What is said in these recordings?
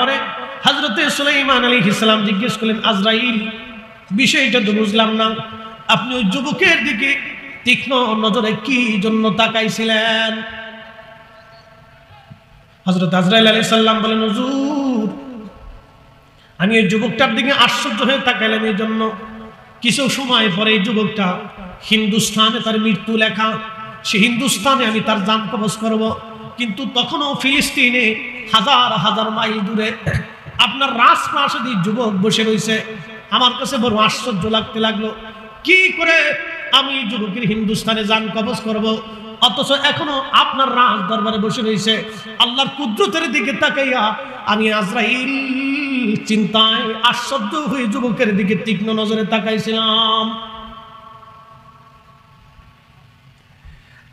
পরে হযরতে সুলাইমান আলাইহিস সালাম জিজ্ঞেস করলেন, আজরাইল, বিষয়টা তো বুঝলাম না, আপনি ওই যুবকের দিকে তীক্ষ্ণ নজরে কি জন্য তাকাইছিলেন? হযরত আজরাইল আলাইহিস সালাম বলেন, হুজুর, আমি ওই যুবকটার দিকে আশ্চর্য হয়ে তাকাইলাম এই জন্য, কিছু সময় পরে এই যুবকটা হিন্দুস্তানে তার মৃত্যু লেখা, সে হিন্দুস্তানে আমি তার জান কবজ করব, কিন্তু তখনও ফিলিস্তিনে হাজার হাজার মাইল দূরে আপনার রাজপ্রাসাদে যুবক বসে রয়েছে। আমার কাছে বড় আশ্চর্য লাগতে লাগলো, কি করে আমি যুবকের হিন্দুস্তানে জান কবজ করব, অথচ এখনো আপনার রাজ দরবারে বসে রয়েছে। আল্লাহর কুদরতের দিকে তাকাইয়া আমি আজরাইল চিন্তায় আশ্চর্য হয়ে যুবকের দিকে তীক্ষ্ণ নজরে তাকাইছিলাম।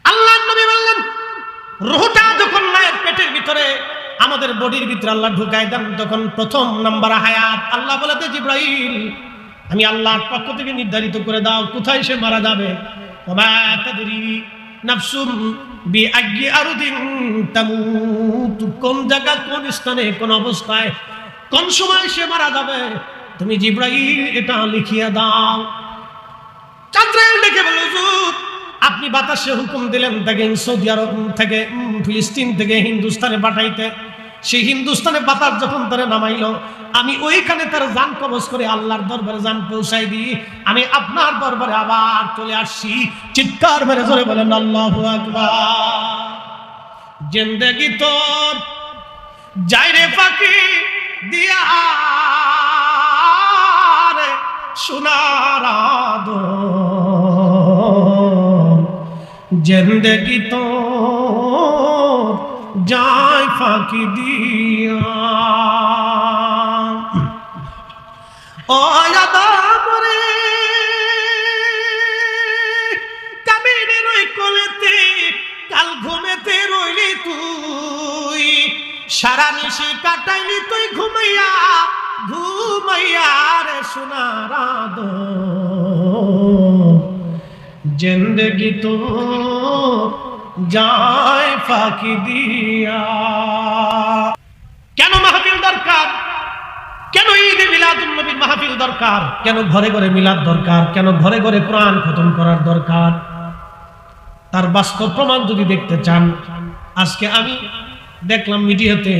আল্লাহর নবী বললেন, রূহটা যখন মায়ের পেটের ভিতরে আমাদের বডির ভিতরে আল্লাহ ঢুকায় দেন, তখন প্রথম নাম্বার হায়াত আল্লাহ বলে দে, জিবরাইল, আমি আল্লাহর পক্ষ থেকে নির্ধারিত করে দাও কোথায় সে মারা যাবে। ওমা তাদরি নাফসুম বিআইয়ি আরদিন তামুত, কোন জায়গা, কোন স্থানে, কোন অবস্থায়, কোন সময় সে মারা যাবে, তুমি জিবরাইল এটা লিখিয়ে দাও। আজরাইল ডেকে বলল, হুজুর, আপনি বাতাসে হুকুম দিলেন তাকে সৌদি আরব থেকে, ফিলিস্তিন থেকে হিন্দুস্তানে পাঠাইতে। সেই হিন্দুস্তানে বাতাস যখন তারা নামাইল, আমি ওইখানে তার জান কবজ করে আল্লাহর দরবারে জান পৌঁছাই দিই, আমি আপনার দরবারে আবার চলে আসছি। চিৎকার মেরে জোরে বলেন আল্লাহু আকবার। জিন্দেগি তোর যাইরে ফাঁকি দিয়া রে সোনার আদর, জিন্দেগি তোর যায় ফাঁকি দিয়া। ও আদম রে, কামিনের ওই কোলেতে কাল ঘুমেতে রইলি তুই, সারা নিশি কাটাইলি তুই ঘুমাইয়া ঘুমাইয়া রে সোনার আদর, জিন্দেগি তো যায় ফাঁকি দিয়া। কেন মাহফিল দরকার? কেন ঈদে মিলাদুন নবীর মাহফিল দরকার? কেন ঘরে ঘরে মিলাদ দরকার? কেন ঘরে ঘরে কোরআন খতম করার দরকার? তার বাস্তব প্রমাণ যদি দেখতে চান, আজকে আমি দেখলাম মিডিয়াতে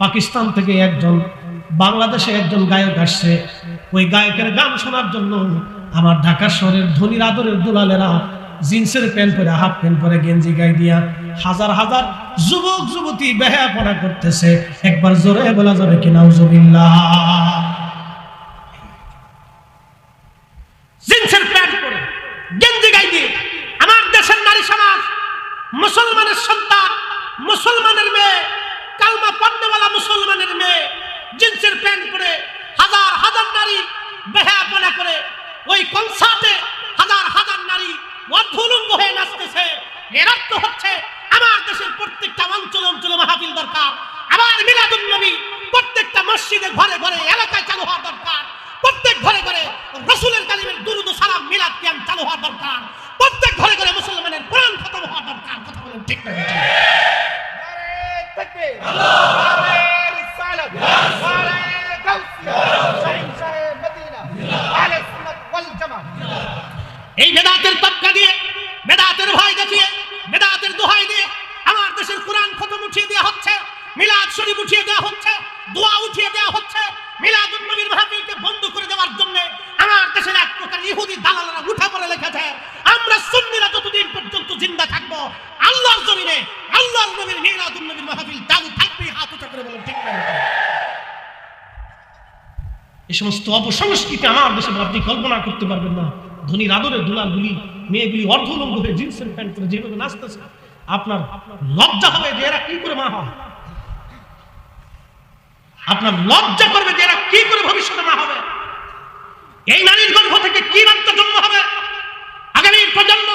পাকিস্তান থেকে একজন, বাংলাদেশে একজন গায়ক আসছে। ওই গায়কের গান শোনার জন্য আমার ঢাকা শহরের ধনীর আদরের দুলালেরা জিন্সের প্যান্ট পরে, হাফ প্যান্ট পরে, গেঞ্জি গায়ে দিয়া হাজার হাজার যুবক যুবতী বেহায়াপনা করতেছে। একবার জোরে বলা যাবে কি নাউজুবিল্লাহ? জিন্সের প্যান্ট পরে, গেঞ্জি গায়ে দিয়ে আমার দেশের নারী সমাজ, মুসলমানের সন্তান, মুসলমানের মেয়ে, কালমা পড়নেওয়ালা মুসলমানের মেয়ে জিন্সের প্যান্ট পরে হাজার হাজার নারী বেহায়াপনা করে ওই কনসার্টে হাজার হাজার নারী অর্ধলঙ্গ হয়ে নাচতেছে। এর অর্থ হচ্ছে আমার দেশের প্রত্যেকটা অঞ্চলে অঞ্চলে মাহফিল দরকার। আমার মিলাদুন নবী প্রত্যেকটা মসজিদে, ঘরে ঘরে, এলাকায় চালু হওয়া দরকার। প্রত্যেক ঘরে ঘরে রাসূলের কালিমের দুরূদ ও সালাম, মিলাদ কিয়াম চালু হওয়া দরকার। প্রত্যেক ঘরে ঘরে মুসলমানের কোরআন খতম হওয়া দরকার। কথা বলেন ঠিক না? নারে তাকবীর, আল্লাহু আকবার, রিসালাত, নারে গাউসিয়া, শাহিনশাহে মদিনা, আহলে সুন্নাত ওয়াল জামাত। এই বেদাতের তবকা দিয়ে, বেদাতের ভয় দেখিয়ে, বেদাতের দোহাই দিয়ে আমার দেশের কোরআন খতম উঠিয়ে দেওয়া হচ্ছে, মিলাদ শরীফ উঠিয়ে দেওয়া হচ্ছে, দোয়া উঠিয়ে দেওয়া হচ্ছে। মিলাদুন নবীর মাহফিলকে বন্ধ করে দেওয়ার জন্য আমার দেশের এক প্রকার ইহুদি দালালরা উঠা পড়ে লেখেছে, আমরা সুন্নিরা যতদিন পর্যন্ত জিন্দা থাকবো আল্লাহর জমিনে আল্লাহর নবীর মিলাদুন নবীর মাহফিল চালু থাকবে। হাত উঁচা করে বলেন ঠিক না? এই সমস্ত অপসংস্কৃতি আমার দেশে আপনি কল্পনা করতে পারবেন না। ধনীর আদরের দুলালগুলি, মেয়েগুলি অর্ধলঙ্গ হয়ে জিন্সের প্যান্ট পরে যেভাবে নাচতেছে, আপনার লজ্জা হবে যে এরা কি করে মা হয়। আপনার লজ্জা করবে যে এরা কি করে ভবিষ্যতে মা হবে। এই নারীর গর্ভ থেকে কি বাচ্চা জন্ম হবে? আগামীর প্রজন্ম,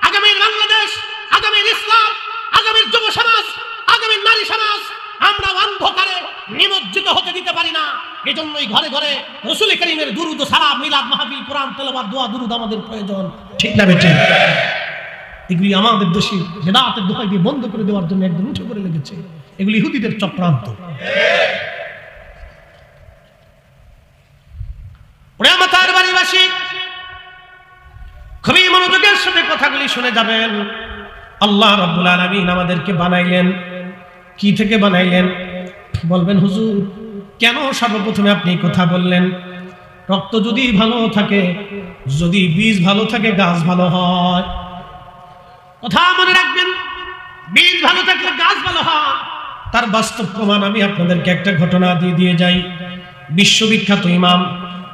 আগামীর বাংলাদেশ, আগামীর ইসলাম, আগামীর যুব সমাজ, আগামীর নারী সমাজ আমরা অন্ধকারে নিমজ্জিত হতে দিতে পারি না। এজন্যই ঘরে ঘরে রাসূল কারীমের দুরূদ ও সালাম, মিলাদ মাহফিল, কোরআন তেলাওয়াত, দোয়া দুরূদ আমাদের প্রয়োজন। ঠিক না বেঠিক? এগুলি আমাদের দেশে বেদাতের দোহাই দিয়ে বন্ধ করে দেওয়ার জন্য একদম উঠে পড়ে লেগেছে। এগুলি ইহুদিদের চক্রান্ত। কথাগুলি শুনে যাবেন। আল্লাহ রাব্বুল আলামিন আমাদেরকে বানাইলেন কি থেকে বানাইলেন? বলবেন হুজুর কেন সর্বপ্রথমে আপনি কথা বললেন? রক্ত যদি ভালো থাকে, যদি বীজ ভালো থাকে, গাছ ভালো হয়। কথা মনে রাখবেন, বীজ ভালো থাকলে গাছ ভালো হয়। তার বাস্তব প্রমাণ আমি আপনাদেরকে একটা ঘটনা দিয়ে যাই। বিশ্ববিখ্যাত ইমাম,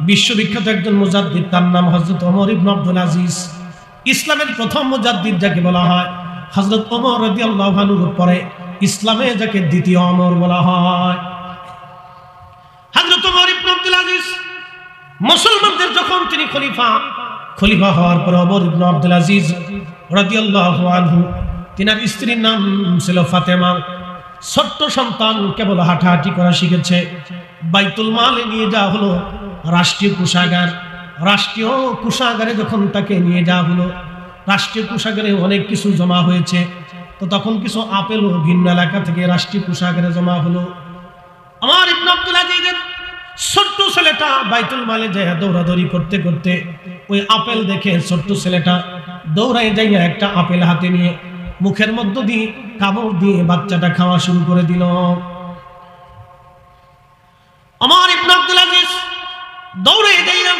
বিশ্ববিখ্যাত একজন মুজাদ্দিদ, তার নাম হযরত ওমর ইবনে আব্দুল আজিজ। ইসলামের প্রথম মুজাদ্দিদ যাকে বলা হয়, হযরত ওমর রাদিয়াল্লাহু আনহুর পরে ইসলামে যাকে দ্বিতীয় ওমর বলা হয়। হযরত ওমর ইবনে আব্দুল আজিজ মুসলমানদের যখন তিনি খলিফা হওয়ার পর ওমর ইবনে আব্দুল আজিজ রাদিয়াল্লাহু আনহু, তিনার স্ত্রীর নাম ছিল ফাতেমা। ছোট্ট সন্তান কেবল হাঁটাহাঁটি করা শিখেছে। বাইতুল মালে নিয়ে যাওয়া হলো, রাষ্ট্রীয় কোষাগার। রাষ্ট্রীয় কোষাগারে যখন তাকে নিয়ে যাওয়া হলো, রাষ্ট্রীয় কোষাগারে অনেক কিছু জমা হয়েছে। তো তখন কিছু আপেলও ভিন্ন এলাকা থেকে রাষ্ট্রীয় কোষাগারে জমা হলো। ওমর ইবনে আব্দুল আজিজের ছোট্ট ছেলেটা বাইতুল মালে যায় দৌড়াদৌড়ি করতে করতে ওই আপেল দেখে ছোট্ট ছেলেটা দৌড়াই যাইয়া একটা আপেল হাতে নিয়ে মুখের মধ্য দিয়ে কামড় দিয়ে বাচ্চাটা খাওয়া শুরু করে দিল। ওমর ইবনে আব্দুল আজিজ দৌড়ে যাইয়া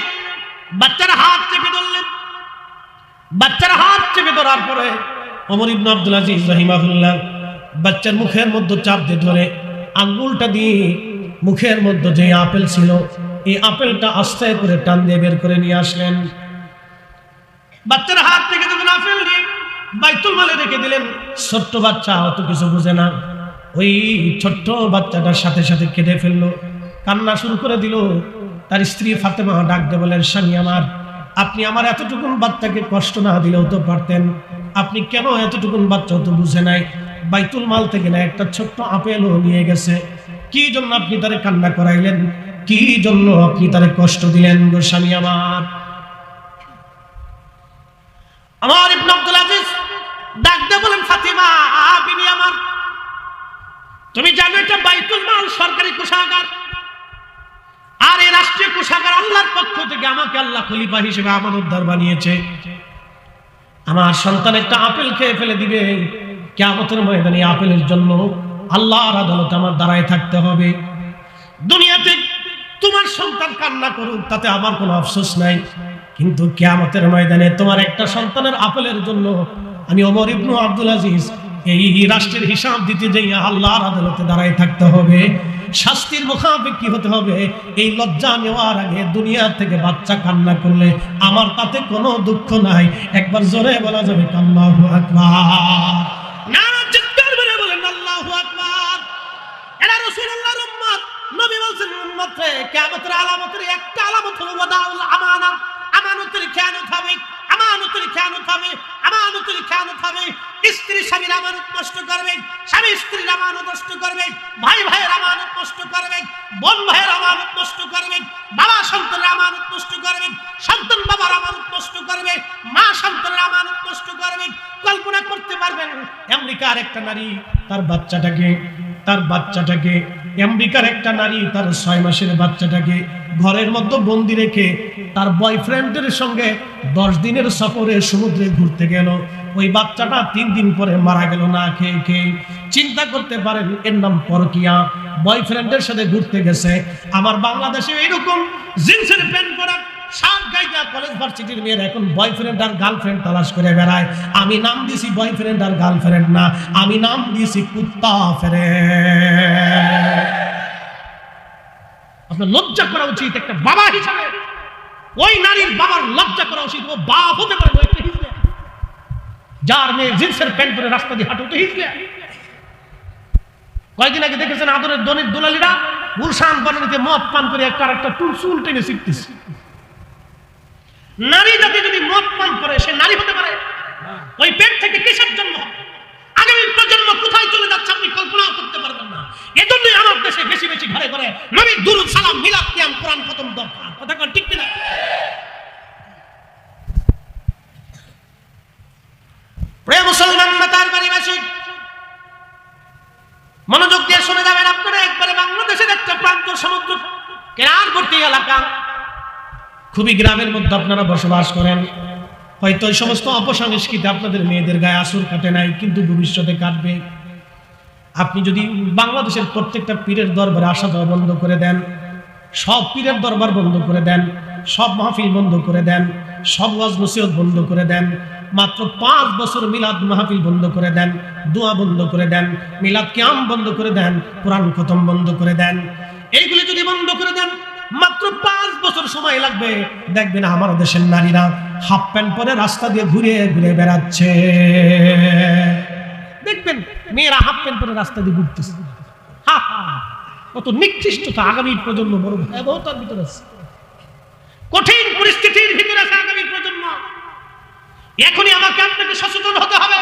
বাচ্চার হাত চেপে ধরলেন। বাচ্চার হাত চেপে ধরার পরে ওমর ইবনে আব্দুল আজিজ রাহিমাহুল্লাহ বাচ্চার মুখের মধ্যে চাপ দিয়ে ধরে আঙ্গুলটা দিয়ে মুখের মধ্যে যে আপেল ছিল, এই আপেলটা আস্তে করে টান দিয়ে বের করে নিয়ে আসলেন। বাচ্চার হাত থেকে যখন আপেল নিয়ে বাইতুল মালে রেখে দিলেন, ছোট্ট বাচ্চা অত কিছু বুঝে না, ওই ছোট্ট বাচ্চাটার সাথে সাথে কেঁদে ফেললো, কান্না শুরু করে দিল। তার স্ত্রী ফাতেমা ডাক দিয়ে বলেন, স্বামী আমার, আপনি আমার এতটুকুন বাচ্চাকে কষ্ট না দিলেও তো পারতেন, আপনি কেন এতটুকুন বাচ্চা তো বুঝে নাই? বাইতুল মাল থেকে না একটা ছোট্ট আপেলও নিয়ে গেছে, কি জন্য আপনি তারে কান্না করাইলেন? কি জন্য আপনি তারে কষ্ট দিলেন গো স্বামী আমার? ওমর ইবনে আব্দুল আজিজ ডাক দিয়ে বলেন, ফাতিমা বিবি আমার, তুমি জানো এটা বাইতুল মাল সরকারি কোষাগার, আর এই রাষ্ট্রীয় কোষাগার আল্লাহর পক্ষ থেকে আমাকে আল্লাহ খলিফা হিসেবে আমানতদার বানিয়েছে। আমার সন্তান একটা আপেল খেয়ে ফেলে দিবে, কিয়ামতের ময়দানে আপেলের জন্য আল্লাহর আদালতে আমার দাঁড়ায় থাকতে হবে। দুনিয়াতে তোমার সন্তান কান্না করুক, তাতে আমার কোনো আফসোস নাই, কিন্তু কিয়ামতের ময়দানে তোমার একটা সন্তানের আপেলের জন্য আমি ওমর ইবনে আব্দুল আজিজ এই রাষ্ট্রের হিসাব দিতে যাইয়া আল্লাহর আদালতে দাঁড়ায় থাকতে হবে। শাস্তির মুখাপেক্ষী কি হতে হবে? এই লজ্জা নেওয়ার আগে দুনিয়া থেকে বাচ্চা কান্না করলে আমার তাতে কোনো দুঃখ নাই। একবার জোরে বলা যাবে আল্লাহু আকবার। নারা চিৎকার করে বলেন আল্লাহু আকবার। এরা রাসূলুল্লাহর উম্মত। নবী বলেন উম্মতে কিয়ামতের আলামতের একটা আলামত হলো ওয়াদাউল আমানা, আমানতের খেয়ানত হবে, আমানতের খেয়ানত হবে, আমানতের খেয়ানত হবে। স্ত্রী স্বামীর আমানত নষ্ট করবে, স্বামী স্ত্রীর আমানত নষ্ট করবে, ভাই ভাইয়ের আমানত নষ্ট করবে, বোন ভাইয়ের আমানত নষ্ট করবে, বাবা সন্তানের আমানত নষ্ট করবে, সন্তান বাবার আমানত নষ্ট করবে, মা সন্তানের আমানত নষ্ট করবে। কল্পনা করতে পারবেন আমেরিকার একটা নারী তার বাচ্চাটাকে আমেরিকার একটা নারী তার 6 মাসের বাচ্চাটাকে ঘরের মধ্যে বন্দি রেখে তার বয়ফ্রেন্ডের সঙ্গে 10 দিনের সফরে সমুদ্রে ঘুরতে গেল। ওই বাচ্চাটা 3 দিন পরে মারা গেল না খেয়ে। চিন্তা করতে পারেন, এর নাম পরকিয়া। বয়ফ্রেন্ডের সাথে ঘুরতে গেছে। আমার বাংলাদেশে এরকম জিন্সের প্যান্ট পরা 7 গাইয়া কলেজ ভার্সিটির মেয়েরা এখন বয়ফ্রেন্ড আর গার্লফ্রেন্ড তালাশ করে বেড়ায়। আমি নাম দিয়েছি বয়ফ্রেন্ড আর গার্লফ্রেন্ড না, আমি নাম দিয়েছি কুত্তা ফ্রেন্ড। আপনার লজ্জা করা উচিত একটা বাবা হিসাবে। ওই নারীর বাবার লজ্জা করা উচিত। ও বাপ হতে পারে না, একটা হিজড়া, যার মেয়ে জিন্সের প্যান্ট পরে রাস্তা দিয়ে হাঁটতে হিজড়া। কয়েকদিন আগে দেখেছেন আদরের দনির দুলালিরা গুলশান বানানিতে মদ পান করে একটা আরেকটা চুল টেনে শিখতেছে। নারী জাতি যদি মদ পান করে সে নারী হতে পারে? ওই পেট থেকে কিসের জন্ম? আগামী প্রজন্ম কোথায় চলে যাচ্ছে আপনি কল্পনাও করতে পারবেন না। এজন্যই আমার দেশে বেশি বেশি ঘরে ঘরে নবীর দুরূদ সালাম মিলাদ কিয়াম কোরআন খতম দরকার। কথা কোন ঠিক কিনা? প্রিয় মুসলমান মাতার বাড়িবাসী, মনোযোগ দিয়ে শুনে যাবেন আপনারা। একবারে বাংলাদেশের একটা প্রান্ত সমুদ্র কেনারবর্তী এলাকা, খুবই গ্রামের মধ্যে আপনারা বসবাস করেন। হয়তো এই সমস্ত অপসংস্কৃতি আপনাদের মেয়েদের গায়ে আসর কাটে নাই, কিন্তু ভবিষ্যতে কাটবে। আপনি যদি বাংলাদেশের প্রত্যেকটা পীরের দরবারে আসা যাওয়া বন্ধ করে দেন, সব পীরের দরবার বন্ধ করে দেন, সব মাহফিল বন্ধ করে দেন, সব ওয়াজ নসিহত বন্ধ করে দেন, মাত্র 5 বছর মিলাদ মাহফিল বন্ধ করে দেন, দোয়া বন্ধ করে দেন, মিলাদ কিয়াম বন্ধ করে দেন, কোরআন খতম বন্ধ করে দেন, এইগুলি যদি বন্ধ করে দেন, মাত্র 5 বছর সময় লাগবে। দেখবেন আমার দেশের নারীরা হাফ প্যান্ট পরে রাস্তা দিয়ে ঘুরে ঘুরে বেড়াচ্ছে। দেখবেন মেয়েরা হাফ প্যান্ট পরে রাস্তা দিয়ে ঘুরতেছে। কত নিকৃষ্টতা! আগামী প্রজন্ম বড় ভয়াবহতার ভিতরে আছে, কঠিন পরিস্থিতির ভিতরে আছে আগামী প্রজন্ম। এখনই আমাকে আপনাকে সচেতন হতে হবে।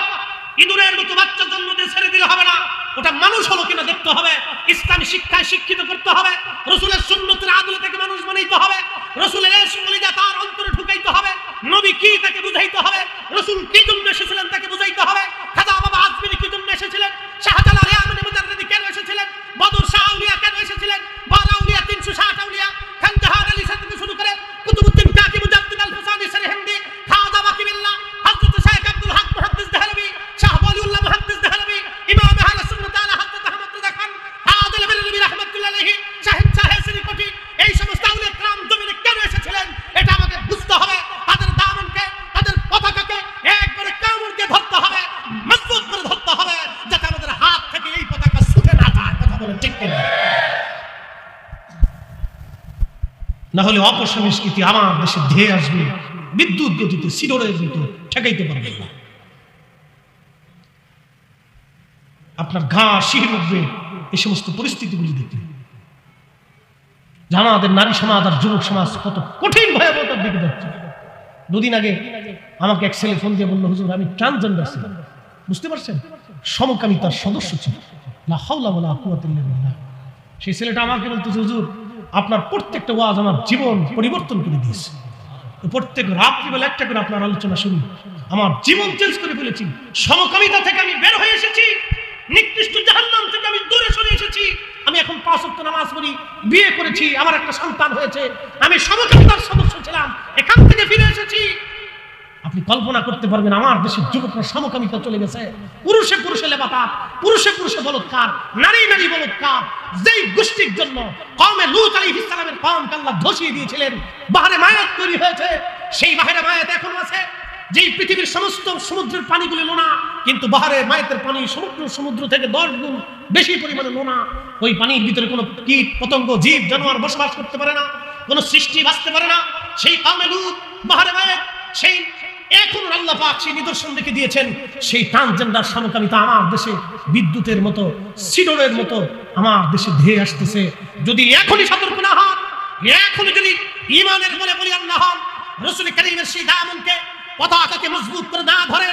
ইঁদুরের মতো বাচ্চা জন্ম দিয়ে ছেড়ে দিলে হবে না, ওটা মানুষ হলো কিনা দেখতে হবে, ইসলামী শিক্ষায় শিক্ষিত করতে হবে, রসুলের সুন্নতের আদলে থেকে মানুষ বানাইতে হবে, রসুলের কলিজা তার অন্তরে ঢুকাইতে হবে, নবী কি তাকে বুঝাইতে হবে, রসুল কি জন্য এসেছিলেন তাকে বুঝাইতে হবে, খাজা বাবা আজমিরি কি জন্য এসেছিলেন, শাহজালাল ইয়ামানি মুজাদ্দিদি কেন এসেছিলেন, বদর শাহ আউলিয়া কেন এসেছিলেন, বারা আউলিয়া 360 আউলিয়া, খানজাহান আলী থেকে শুরু করে কুতুবউদ্দিন কাকি মুজাদ্দিদ আল হুসাইনি সরহিন্দি, খাজা বাকিবিল্লাহ, হযরত শাইখ আব্দুল হক মুহাদ্দিস দেহলভী, শাহ ওয়ালিউল্লাহ মুহাদ্দিস দেহলভী, ইমাম আহলে সুন্নাত আলা হযরত আহমদ রাজা খান, আদিল বেরেলভী রাহমাতুল্লাহ আলাইহি, শাহিদ শাহ শ্রীকোটি, এই সমস্ত আউলিয়া کرام জমিনে কেন এসেছিলেন এটা আমাকে বুঝতে হবে। তাদের দামনকে, তাদের পতাকাকে একবারে কামড় দিয়ে ধরতে হবে, মজবুত করে ধরতে হবে, যাতে আমাদের হাত থেকে এই পতাকা ছুটে না যায়। কথা বলেন ঠিক কিনা? না হলে অপসংস্কৃতি আমার দেশে ধেয়ে আসবে বিদ্যুৎ গতিতে, সিডরের মতো, ঠেকাইতে পারবে না। আপনার ঘা শিহরে উঠবে এই সমস্ত পরিস্থিতিগুলি দেখতে। আমাদের নারী সমাজ আর যুবক সমাজ কত কঠিন ভয়াবহতার দিকে যাচ্ছে। 2 দিন আগে আমাকে এক ছেলে ফোন দিয়ে বললো, হুজুর আমি ট্রান্সজেন্ডার ছিলাম। বুঝতে পারছেন? সমকামিতার সদস্য ছিল। লা হাওলা ওয়ালা কুওয়াতা ইল্লা বিল্লাহ। সেই ছেলেটা আমাকে বলতেছে, হুজুর আপনার প্রত্যেকটা ওয়াজ আমার জীবন পরিবর্তন করে দিয়েছে। প্রত্যেক রাত্রিবেলা একটা করে আপনার আলোচনা শুনি, আমার জীবন চেঞ্জ করে ফেলেছি। সমকামিতা থেকে আমি বের হয়ে এসেছি, নিকৃষ্ট জাহান্নাম থেকে আমি দূরে সরে এসেছি। আমি এখন 5 ওয়াক্ত নামাজ পড়ি, বিয়ে করেছি, আমার একটা সন্তান হয়েছে। আমি সমকামিতার সদস্য ছিলাম, এখান থেকে ফিরে এসেছি। আপনি কল্পনা করতে পারবেন আমার দেশের যুবকরা সমকামিতা চলে গেছে। পুরুষে পুরুষে লেবাতাত, পুরুষে পুরুষে বলৎকার, নারী নারী বলৎকার। যেই গোষ্ঠীর জন্য কওমে লূত আলাইহিস সালামের কওমকে আল্লাহ ধসিয়ে দিয়েছিলেন, বাহরে মায়াত তৈরি হয়েছে। সেই বাহরে মায়াত এখনো আছে। যেই পৃথিবীর সমস্ত সমুদ্রের পানিগুলি নোনা, কিন্তু বাহরে মায়াতের পানি সমুদ্র থেকে 10 গুণ বেশি পরিমাণে নোনা। ওই পানির ভিতরে কোনো কীট পতঙ্গ জীব জানোয়ার বসবাস করতে পারে না, কোনো সৃষ্টি বাঁচতে পারে না। সেই কওমে লূত, বাহরে মায়াত, সেই এখন আল্লাহ পাক সেই নিদর্শন দেখে দিয়েছেন। সেই ট্রান্সজেন্ডার সমকামিতা আমার দেশে বিদ্যুতের মতো, সিডরের মতো আমার দেশে ধেয়ে আসতেছে। যদি এখনই সতর্ক না হন, এখনই যদি ঈমানের বলে বলিয়ান না হন, রাসূল কারীমের সেই দামনকে, পতাকাকে মজবুত করে না ধরে,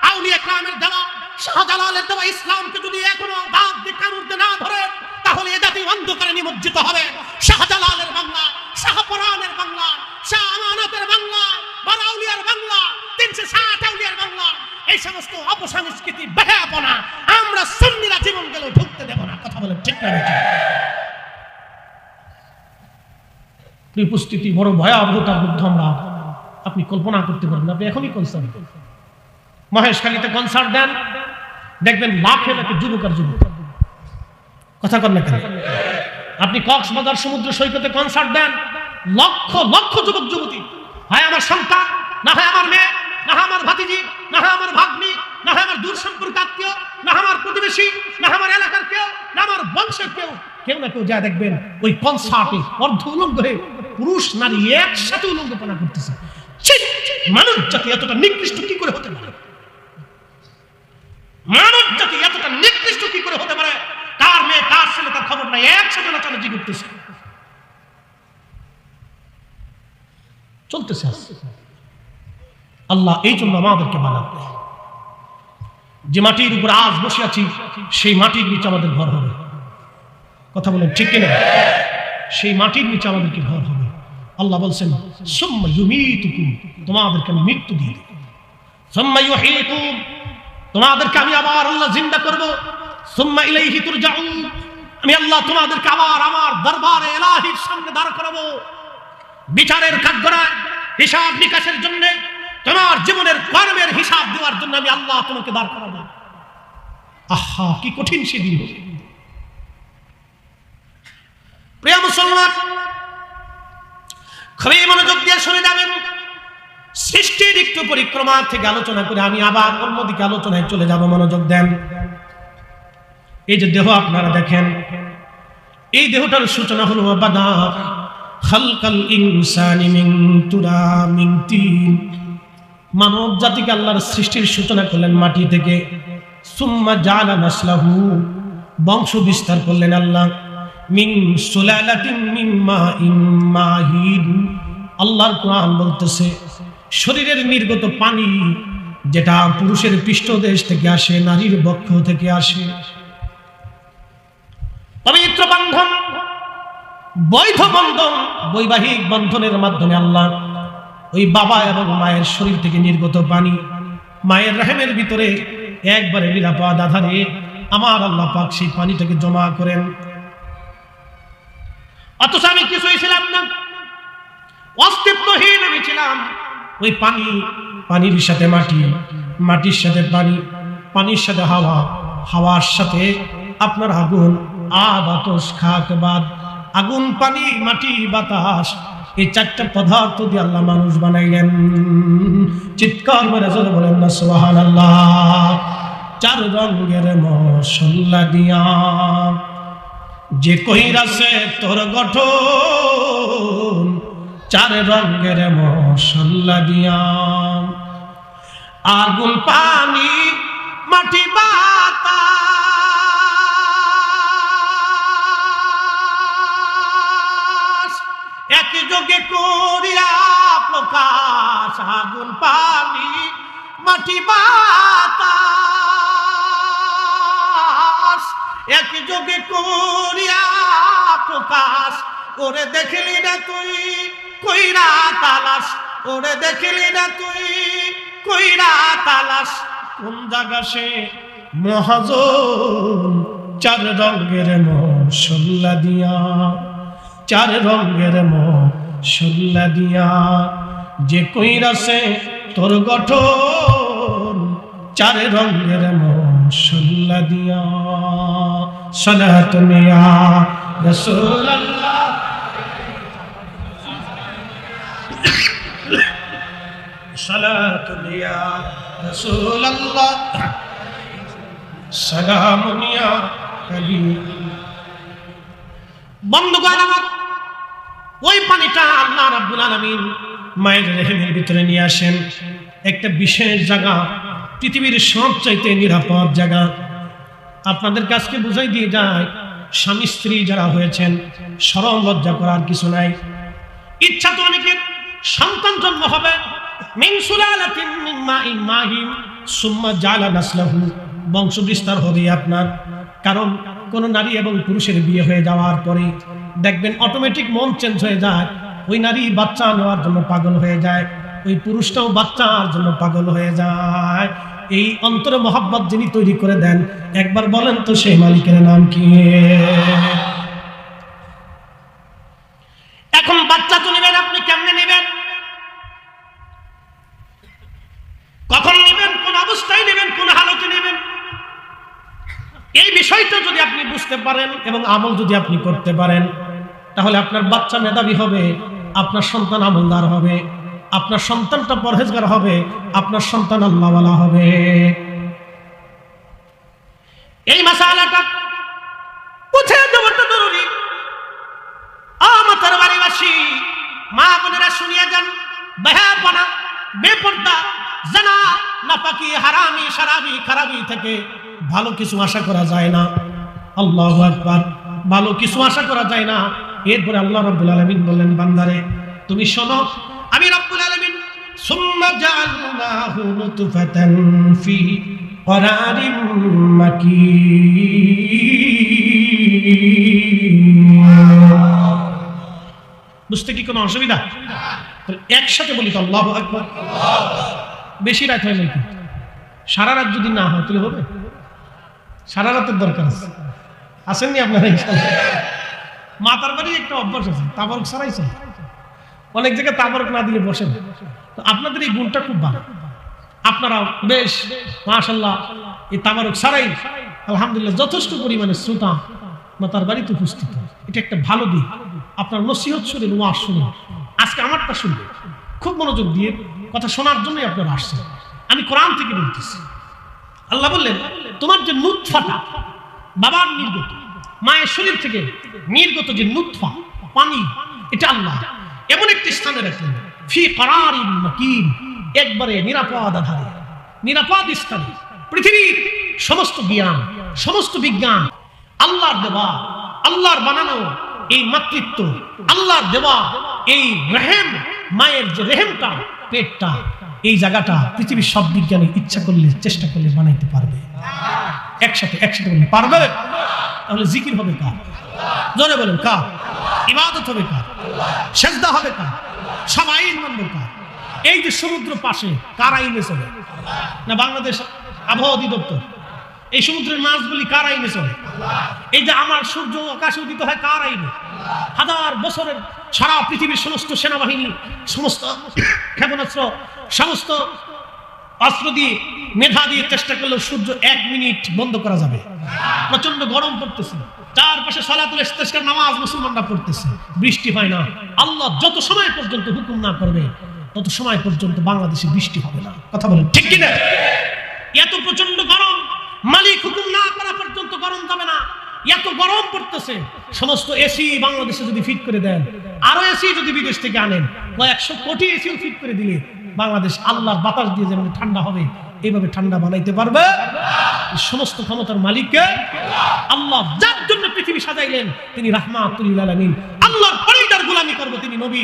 আউলিয়া کرامের দেওয়া, শাহজালালের দেওয়া ইসলামকে যদি এখনো দাঁত দিয়ে কামড়তে না ধরে, তাহলে এ জাতি অন্ধকারে নিমজ্জিত হবে। শাহজালালের বাংলা, শাহপরানের বাংলা, শাহ আমানতের বাংলা, বারাউলিয়ার বাংলা, 360 আউলিয়ার বাংলা, এই সমস্ত অপসংস্কৃতি বেহায়াপনা আমরা সুন্নিরা জীবন গেলেও ঢুকতে দেব না। কথা বলেন ঠিক না? উপস্থিতি বড় ভয়াবহতার মধ্যে আমরা, আপনি কল্পনা করতে পারবেন। আপনি এখনই কনসার্ট মহেশখালীতে কনসার্ট দেন, দেখবেন লাখে লাখে যুবক আর যুবক। কথা কন না কেন? আপনি কক্সবাজার সমুদ্র সৈকতে কনসার্ট দেন, লক্ষ লক্ষ যুবক যুবতী, হয় আমার সন্তান, না হয় আমার মেয়ে, না হয় আমার ভাতিজি, না হয় আমার ভাগ্নি, না হয় আমার দূর সম্পর্ক আত্মীয়, না আমার প্রতিবেশী, না আমার এলাকার কেউ, না আমার বংশের কেউ, কেউ না কেউ যা দেখবেন ওই কনসার্টে অর্ধ উলঙ্গ হয়ে পুরুষ নারী একসাথে উলঙ্গপনা করতেছে। মানব জাতি এতটা নিকৃষ্ট কি করে হতে পারে? মানব জাতি এতটা নিকৃষ্ট কি করে হতে পারে? কার মেয়ে কার ছেলে তার খবর নাই, একসাথে নাচানাচি করতেছে, চলতেছে। আল্লাহ এই জন্য আমাদেরকে বানান, যে মাটির উপর আজ বসে আছি সেই মাটির নিচে আমাদের ঘর হবে। কথা বলেন ঠিক কিনা? সেই মাটির নিচে আমাদেরকে ঘর হবে। আল্লাহ বলছেন, সুম্মা ইউমীতুকুম, তোমাদেরকে আমি মৃত্যু দিয়ে দেব, সুম্মা ইউহয়ীকুম, তোমাদেরকে আমি আবার আল্লাহ জিন্দা করব, সুম্মা ইলাইহি তুরজাউন, আমি আল্লাহ তোমাদেরকে আবার আমার দরবারে ইলাহির সামনে দাঁড় করাবো, বিচারের কাঠগড়ায় হিসাব নিকাশের জন্য তোমার জীবনের কর্মের হিসাব দেওয়ার জন্য আমি আল্লাহ তোমাকে দাঁড় করাবো। আহা, কি কঠিন সেদিন। প্রিয় মুসলমান, খুবই মনোযোগ দিয়ে শুনে যাবেন। সৃষ্টির একটু পরিক্রমা থেকে আলোচনা করে আমি আবার অন্যদিকে আলোচনায় চলে যাব। মনোযোগ দেন। এই যে দেহ আপনারা দেখেন, এই দেহটার সূচনা হলো বাদা খালকাল ইনসানি মিন তুরামিন তিন। মানব জাতিকে আল্লাহর সৃষ্টির সূচনা করলেন মাটি থেকে। সুম্মা জাআলা নাসলাহু, বংশ বিস্তার করলেন আল্লাহ। মিন সুলালাতিন মিন মাইন মাহিন। আল্লাহর কোরআন বলতেছে শরীরের নির্গত পানি যেটা পুরুষের পৃষ্ঠদেশ থেকে আসে, নারীর বক্ষ থেকে আসে, পবিত্র বন্ধন, বৈধ বন্ধন, বৈবাহিক বন্ধনের মাধ্যমে আল্লাহ ওই বাবা এবং মায়ের শরীর থেকে নির্গত পানি মায়ের রহমের ভিতরে একবারে নিরাপদ আধারে আমার আল্লাহ পাক সেই পানিটাকে জমা করেন। অথচ আমি কিছুই ছিলাম না, অস্তিত্বহীন আমি ছিলাম। ওই পানি, পানির সাথে মাটি, মাটির সাথে পানি, পানির সাথে হাওয়া, হাওয়ার সাথে আপনার আগুন, বাতাস, খাক বাদ, আগুন, পানি, মাটি, বাতাস, এই চারটা পদার্থ দিয়ে আল্লাহ মানুষ বানাইলেন। চিৎকার করে জোরে বলেন না সুবহানাল্লাহ। চার রঙের মশলা দিয়া যে কইরাছে তোর গঠন, চার রঙের মশলা দিয়া আগুন, পানি, মাটি, বাতাস একই যোগে করিয়া প্রকাশ। আগুন, পানি, মাটি, বাতাস একই যোগে করিয়া প্রকাশ। ওরে দেখলি না তুই কইরা তালাশ, ওরে দেখলি না তুই কইরা তালাশ, কোন জায়গা সে মহাজন। চার রঙের মশলা দিয়া, চার রঙের মশলা দিয়া যে কইরাছে তোর গঠন, চার রঙের মশলা দিয়া। সালাতুন ইয়া রাসূলুল্লাহ, সালাতুন ইয়া রাসূলুল্লাহ, সালামুন ইয়া হাবিব। বন্ধুগণ আমার, ওই পানিটা আল্লাহ রাব্বুল আলামিন মায়ের রেহেমের ভিতরে নিয়ে আসেন। একটা বিশেষ জায়গা, পৃথিবীর সবচাইতে নিরাপদ জায়গা। আপনাদের কাছকে বুঝাই দিয়ে যায়, স্বামী স্ত্রী যারা হয়েছেন শরম লজ্জা করার কিছু নাই। ইচ্ছা তো অনেকের সন্তান জন্ম হবে, মিন সুলালাতিন মিন মাইন মাহিন সুম্মা জাআলা নাসলাহু, বংশ বিস্তার হবে আপনার। কারণ কোন নারী এবং পুরুষের বিয়ে হয়ে যাওয়ার পরে দেখবেন অটোমেটিক মন চেঞ্জ হয়ে যায়। ওই নারী বাচ্চা নেওয়ার জন্য পাগল হয়ে যায়, ওই পুরুষটাও বাচ্চার জন্য পাগল হয়ে যায়। এই অন্তরে মহব্বত যিনি তৈরি করে দেন, একবার বলেন তো সেই মালিকের নাম কি? এখন বাচ্চা তো নেবেন, আপনি কেমনে নেবেন, কখন নেবেন, কোন অবস্থায় নেবেন, কোন হালতে নেবেন, এই বিষয়টা যদি আপনি বুঝতে পারেন এবং আমল যদি আপনি করতে পারেন, তাহলে আপনার বাচ্চা মেধাবী হবে, আপনার সন্তান আমলদার হবে, আপনার সন্তানটা পরহেজগার হবে, আপনার সন্তান আল্লাহওয়ালা হবে। এই মাসালাটা বুঝে দেওয়াটা জরুরি। আমাদের বাড়িবাসী মা বোনেরা শুনিয়ে যান, বেহায়াপনা, বেপরদা, জানা, নাপাকি, হারামি, শারাবি, খারাবি থেকে ভালো কিছু আশা করা যায় না। আল্লাহু আকবার। ভালো কিছু আশা করা যায় না। এরপরে আল্লাহ রাব্বুল আলামিন বললেন, বান্দারে তুমি শোনো, আমি রব্বুল আলামিন সুম্মা জাআলনাহু নুতফাতান ফি করারিম মাকিন। বুঝতে কি কোনো অসুবিধা? একসাথে বলি তো আল্লাহু আকবার। বেশি রাত হয় নাকি? সারা রাত যদি না হয় তাহলে হবে? সারা রাতের দরকার আছে, আসেননি আপনারা? মাতার বাড়ি একটা অভ্যাস আছে, তারপর সারাইছে অনেক জায়গায় তাবারক না দিলে বসেন। তো আপনাদের এই গুণটা খুব ভালো, আপনারা বেশ মাশাআল্লাহ এই তাবারক ছাড়াই আলহামদুলিল্লাহ যথেষ্ট পরিমাণে শ্রোতা মাতার বাড়িতে উপস্থিত। এটা একটা ভালো দিক। আপনার নসিহত শুনেন, ওয়াজ শুনেন, আজকে আমারটা শুনবেন খুব মনোযোগ দিয়ে, কথা শোনার জন্যই আপনারা আসছেন। আমি কোরআন থেকে বলতেছি, আল্লাহ বললেন তোমার যে নুতফাটা বাবার নির্গত, মায়ের শরীর থেকে নির্গত যে নুতফা পানি, এটা আল্লাহ এমন একটি স্থানে রাখলেন ফি করারিন মাকিন, একবারে নিরাপদ আধারে, নিরাপদ স্থানে। পৃথিবীর সমস্ত জ্ঞান, সমস্ত বিজ্ঞান আল্লাহর দেওয়া, আল্লাহর বানানো এই মাতৃত্ব, আল্লাহর দেওয়া এই রেহেম, মায়ের যে রেহেমটা, পেটটা, এই জায়গাটা পৃথিবীর সব বিজ্ঞানী ইচ্ছা করলে, চেষ্টা করলে বানাইতে পারবে। একসাথে বলুন পারবে। তাহলে জিকির হবে কার? জোরে বলেন কার? ইবাদত হবে কার? সেজদা হবে কার? সব আইন মানবে কার? এই যে সমুদ্র পাশে কার আইনে চলে? না বাংলাদেশ আবহাওয়া অধিদপ্তর? এই সমুদ্রের মাছগুলি কার আইনে চলে? এই যে আমার সূর্য আকাশে উদিত হয় কার আইনে? হাজার বছরের সারা পৃথিবীর সমস্ত সেনাবাহিনী, সমস্ত ক্ষেপণাস্ত্র, সমস্ত অস্ত্র দিয়ে, মেধা দিয়ে চেষ্টা করলেও সূর্য 1 মিনিট বন্ধ করা যাবে। প্রচন্ড গরম পড়তেছে, চারপাশে সালাতুল ইস্তিসকার নামাজ মুসলমানরা পড়তেছে, বৃষ্টি হয় না। আল্লাহ যত সময় পর্যন্ত হুকুম না করবে তত সময় পর্যন্ত বাংলাদেশে বৃষ্টি হবে না। কথা বলেন ঠিক কিনা? এত প্রচন্ড গরম, মালিক হুকুম না করা পর্যন্ত গরম যাবে না। এত গরম পড়তেছে, সমস্ত এসি বাংলাদেশে যদি ফিট করে দেন, আরো এসি যদি বিদেশ থেকে আনেন, 100 কোটি এসি ফিট করে দিলে বাংলাদেশ আল্লাহর বাতাস দিয়ে যেমন ঠান্ডা হবে, এইভাবে ঠান্ডা বানাইতে পারবে। সমস্ত ক্ষমতার মালিককে আল্লাহ। যার জন্য পৃথিবী সাজাইলেন তিনি রাহমাতুল লিল আলামিন। আল্লাহর পরিদার গোলামি করব তিনি নবী,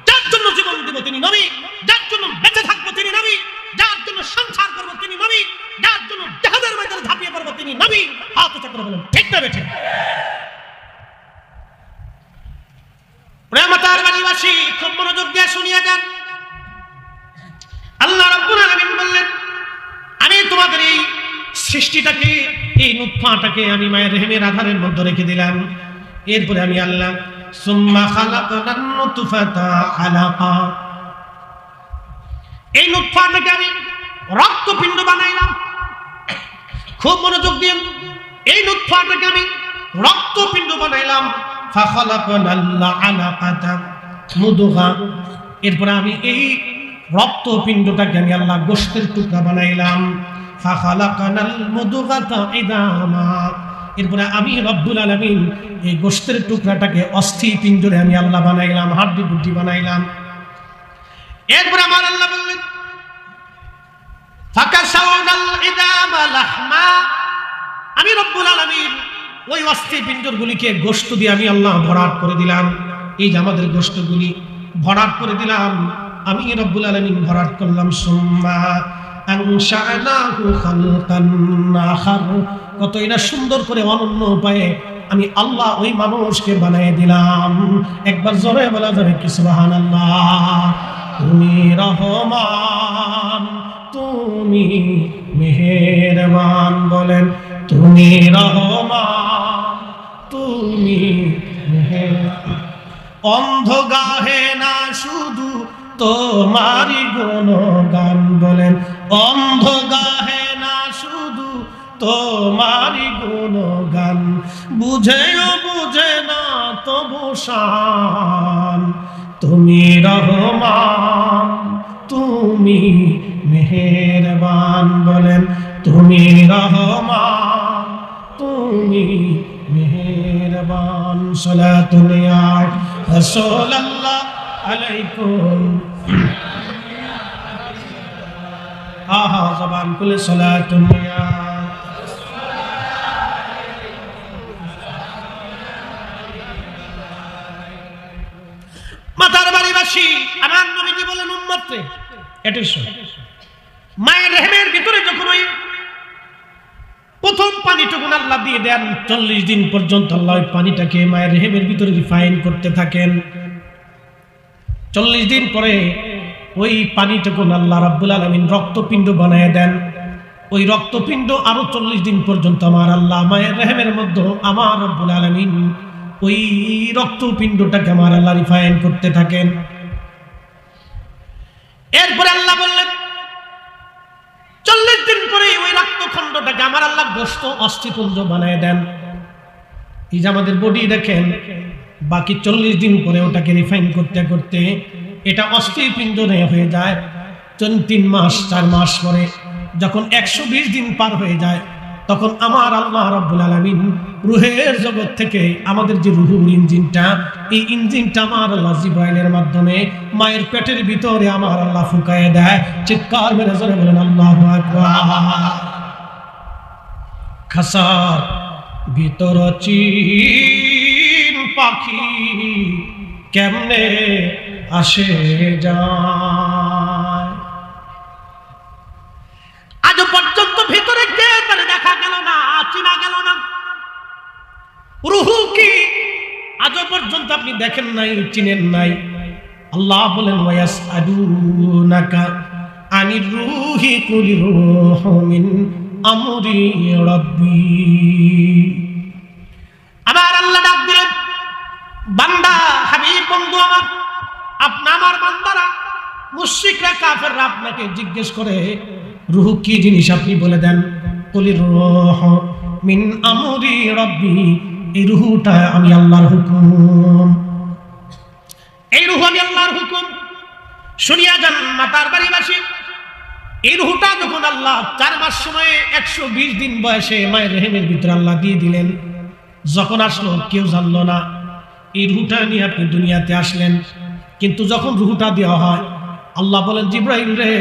যার জন্য জীবন দেব তিনি নবী, যার জন্য বেঁচে থাকবো তিনি নবী, যার জন্য সংসার করব তিনি নবী, যার জন্য জাহাজের ময়দানে ঝাঁপিয়ে পড়ব তিনি নবী। হাত উঁচা করে বলেন ঠিক না বেঠিক? প্রেমতার বাড়িবাসী খুব মনোযোগ দিয়ে শুনিয়ে যান। আল্লাহ রাব্বুল আলামিন বললেন আমি তোমাদের এই সৃষ্টিটাকে, এই নুতফাটাকে আমি মায়ের রেহেমের আধারের মধ্যে রেখে দিলাম। এরপরে আমি আল্লাহ সুম্মা খালাকনান নুতফাতা আলাকা, এই নুতফাটাকে আমি রক্তপিণ্ড বানাইলাম। খুব মনোযোগ দিন, এই নুতফাটাকে আমি রক্তপিণ্ড বানাইলাম। ফাখালাকনাল আলাকাতা মুদগা, এরপরে আমি এই রক্তপিণ্ডটাকে আমি আল্লাহ গোশতের টুকরা বানাইলাম। ফাখালাকনাল মুদগাতা ইদামা, এরপরে আমি রব্বুল আলামিন এই গোশতের টুকরাটাকে অস্থি পিণ্ডরে আমি আল্লাহ বানাইলাম, হাড্ডি গুড্ডি বানাইলাম। এরপরে আমার আল্লাহ বললেন ফাকাসাওনাল ইদামা লাহমা, আমি রব্বুল আলামিন ওই অস্থি পিণ্ডরগুলিকে গোশত দিয়ে আমি আল্লাহ ভরাট করে দিলাম। এই যে আমাদের গোশতগুলি ভরাট করে দিলাম, আমি রব্বুল আলামিন ভরাট করলাম। সুম্মা আনশানাহু খালকান আখার, কতই না সুন্দর করে অনন্য উপায়ে আমি আল্লাহ ওই মানুষকে বানিয়ে দিলাম। একবার জোরে বলা যাবে কি সুবহানাল্লাহ? তুমি রহমান, তুমি মেহেরবান, বলেন তুমি রহমান, তুমি মেহেরবান। অন্ধ গাহে না শুধু তোমারই গুণগান, বলেন অন্ধ গাহে না শুধু তোমারই গুণগান, বুঝেও বুঝে না তবু শান, তুমি রহমান, তুমি মেহেরবান, বলেন তুমি রহমান, তুমি মেহেরবান। সালাতুল ইয়া রাসূলুল্লাহ আলাইকুম, আহা জবান খুলে সালাতুল ইয়া। মাতার বাড়িবাসী আমার নবীজি বলেন উম্মত রে, এটেনশন, মায়ের রেহেমের ভিতরে যখন ওই প্রথম পানিটুকু আল্লাহ দিয়ে দেন, 40 দিন পর্যন্ত আল্লাহ ওই পানিটাকে মায়ের রেহেমের ভিতরে রিফাইন করতে থাকেন। 40 দিন পরে ওই পানিটুকু আল্লাহ রাব্বুল আলামিন রক্তপিণ্ড বানায় দেন। ওই রক্তপিণ্ড আরো 40 দিন পর্যন্ত আমার আল্লাহ মায়ের রেহেমের মধ্যে আমার রাব্বুল আলামিন ওই রক্তপিণ্ডটাকে আমার আল্লাহ রিফাইন করতে থাকেন। এরপরে আল্লাহ বললেন 40 দিন পরে ওই রক্তখণ্ডটাকে আমার আল্লাহ গোশত অস্থিপুঞ্জ বানায় দেন। এই যে আমাদের বডি দেখেন, বাকি 40 দিন পরে ওটাকে রিফাইন করতে করতে এটা অস্থিপিণ্ডে হয়ে যায়। 3 মাস 4 মাস পরে যখন 120 দিন পার হয়ে যায়, তখন আমার আল্লাহ রাব্বুল আলামিন রূহের জগৎ থেকে আমাদের যে রূহুর ইঞ্জিনটা, এই ইঞ্জিনটা আমার আল্লাহ জিবরাইলের মাধ্যমে মায়ের পেটের ভিতরে আমার আল্লাহ ফুঁকায় দেয়। চিৎকার মেরে জোরে বলেন আল্লাহু আকবার। খাসার ভিতর চিন পাখি কেমনে আসে যায়, আজ পর্যন্ত ভিতরে কে তার দেখা গেল না, চিনা গেল না। রূহু কি আজ পর্যন্ত আপনি দেখেন নাই, চিনেন নাই। আল্লাহ বলেন ওয়ায়াসআলুনাকা আনির রূহি কুলির রূহু মিন আমরি রাব্বি। আমার আল্লাহ ডাক দিলেন, বান্দা হাবিব বন্ধু আমার, আমার বান্দারা মুশরিকরা কাফেররা আপনাকে জিজ্ঞেস করে রূহ কি জিনিস, আপনি বলে দেন কুলির রূহু মিন আমরি রাব্বি। এই রূহটা আমি আল্লাহর হুকুম, এই রূহ আমি আল্লাহর হুকুম। শুনিয়া যান মাতার বাড়িবাসী, এই রূহটা যখন আল্লাহ 4 মাস সময়ে 120 দিন বয়সে মায়ের রেহেমের ভিতরে আল্লাহ দিয়ে দিলেন, যখন আসলো কেউ জানলো না। এই রূহটা নিয়ে আপনি দুনিয়াতে আসলেন, কিন্তু যখন রূহটা দেওয়া হয় আল্লাহ বলেন জিবরাইল রে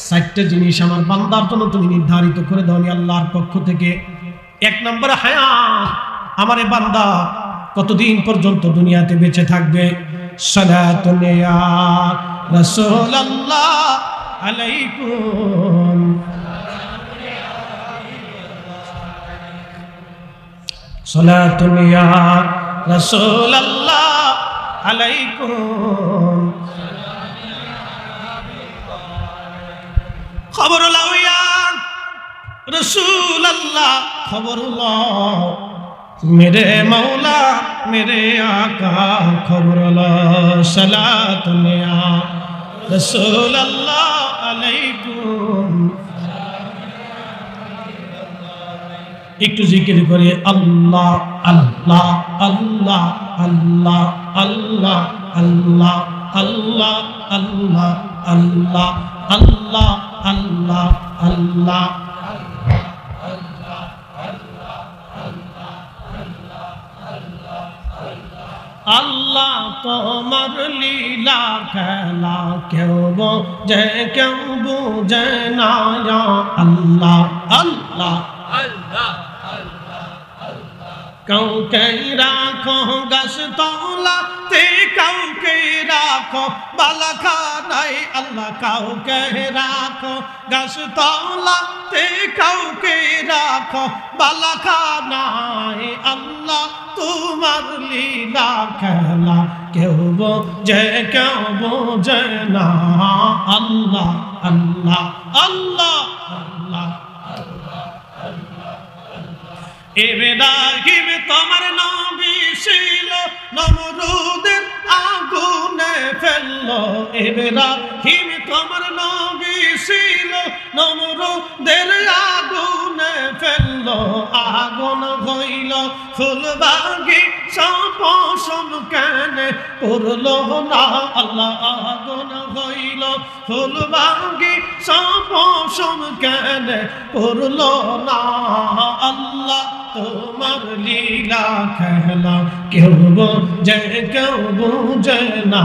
4টা জিনিস আমার বান্দার জন্য তুমি নির্ধারিত করে দাও আমি আল্লাহর পক্ষ থেকে। 1 নম্বর হায়াত, আমারে বান্দা কতদিন পর্যন্ত দুনিয়াতে বেঁচে থাকবে। সালাতুন ইয়া রাসূলুল্লাহ আলাইকুম, সালাতুন ইয়া রাসূলুল্লাহ আলাইকুম, খবর লাও ইয়া রাসূলুল্লাহ, খবর লাও मेरे मौला मेरे आका, खबर ला सलातुन या रसूल अल्लाह अलैकुम। একটু জিকির করে আল্লাহ আল্লাহ আল্লাহ আল্লাহ আল্লাহ আল্লাহ আল্লাহ আল্লাহ আল্লাহ আল্লাহ আল্লাহ আল্লাহ। আল্লাহ তোমার লীলা খেলা কেউ বোঝে কেউ বোঝে না। আল্লাহ আল্লাহ আল্লাহ কাউকে রাখো গাছ তলাতে, কাউকে রাখো বালাখানায়। আল্লাহ কাউকে রাখো গাছ তলাতে, কাউকে রাখো বালাখানায়। আল্লাহ তোমার লীলা খেলা কেউ বোঝে কেউ বোঝে না। আল্লাহ আল্লাহ আল্লাহ আল্লাহ। ইব্রাহিম তোমার নবী ছিল, নমরুদের আগুনে ফেললো। ইব্রাহিম তোমার নবী ছিল, নমরুদের আগুনে ফেললো। আগুন হইল ফুলবাগি সপসম কেনে করলো না। আল্লাহ আগুন হইল ফুলবাগি সপসম কেনে করলো না। আল্লাহ তোমার লীলা খেলা কেউ বোঝে কেউ বোঝে না।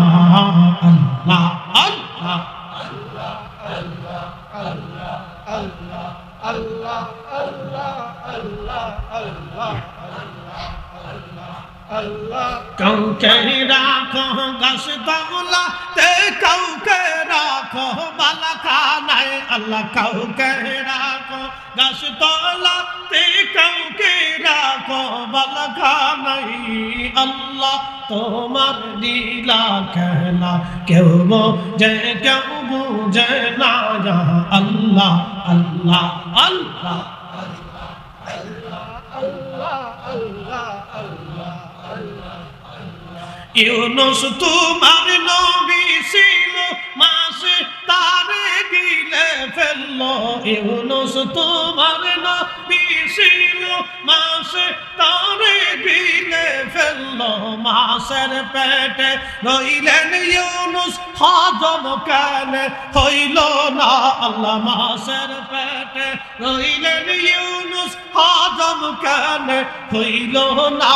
আল্লাহ আল্লাহ আল্লাহ আল্লাহ আল্লাহ আল্লাহ আল্লাহ আল্লাহ আল্লাহ আল্লাহ আল্লাহ। কাউকে রাখো গাছ তলাতে, কাউকে রাখো বালাখানায়। আল্লাহ কাউকে রাখো গাছ তলাতে, কাউকে রাখো বালাখানায়। আল্লাহ তোমার লীলা খেলা কেউ বোঝে কেউ বোঝে না। আল্লাহ আল্লাহ আল্লাহ আল্লাহ আল্লাহ আল্লাহ আল্লাহ। ইউনুস তোমার নবী ছিল মাসে তারে গিলে ফেললো ইউনুস তোমার নবী ছিল মাসে তারে গিলে ফেললো মাসের পেটে রইলেন ইউনুস হজম কেন হইল না আল্লাহ মাসের পেটে রইলেন ইউনুস হজম কেন হইল না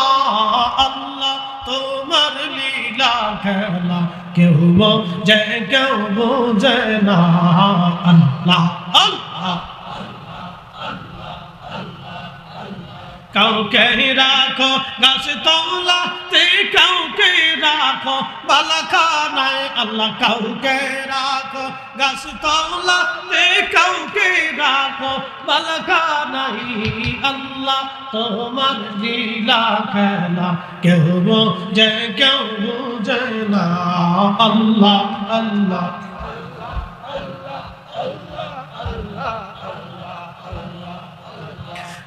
আল্লাহ তোমার লীলা খেলা কেউ বোঝে কেউ বোঝে না আল্লাহ আল্লাহ কাউকে রাখো গাছ তলাতে কাউকে রাখো বালাখানায় আল্লাহ কাউকে রাখো গাছ তলাতে কাউকে রাখো বালাখানায় আল্লাহ তোমার লীলা খেলা কেউ বোঝে কেউ বোঝে না আল্লাহ আল্লাহ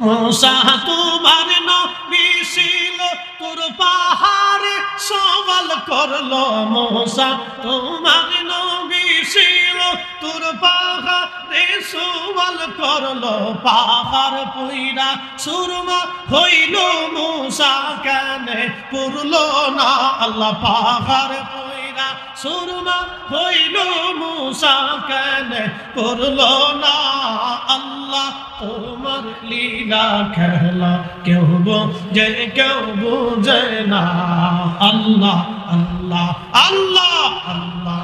मूसा तुम्हार नबी ছিল তোর পাহাড়ে সওয়াল করলো मूसा তোমার নবী ছিল তোর পাহাড়ে সওয়াল করলো পাহাড় পুইরা সুরমা হইল मूसा কেন পুরলো না আল্লাহ পাহাড় পুইরা সুরমা হইল मूसा কেন পুরলো না আল্লাহ তোমার লীলা খেলা কেউ বোঝে কেউ বোঝে না আল্লাহ আল্লাহ আল্লাহ আল্লাহ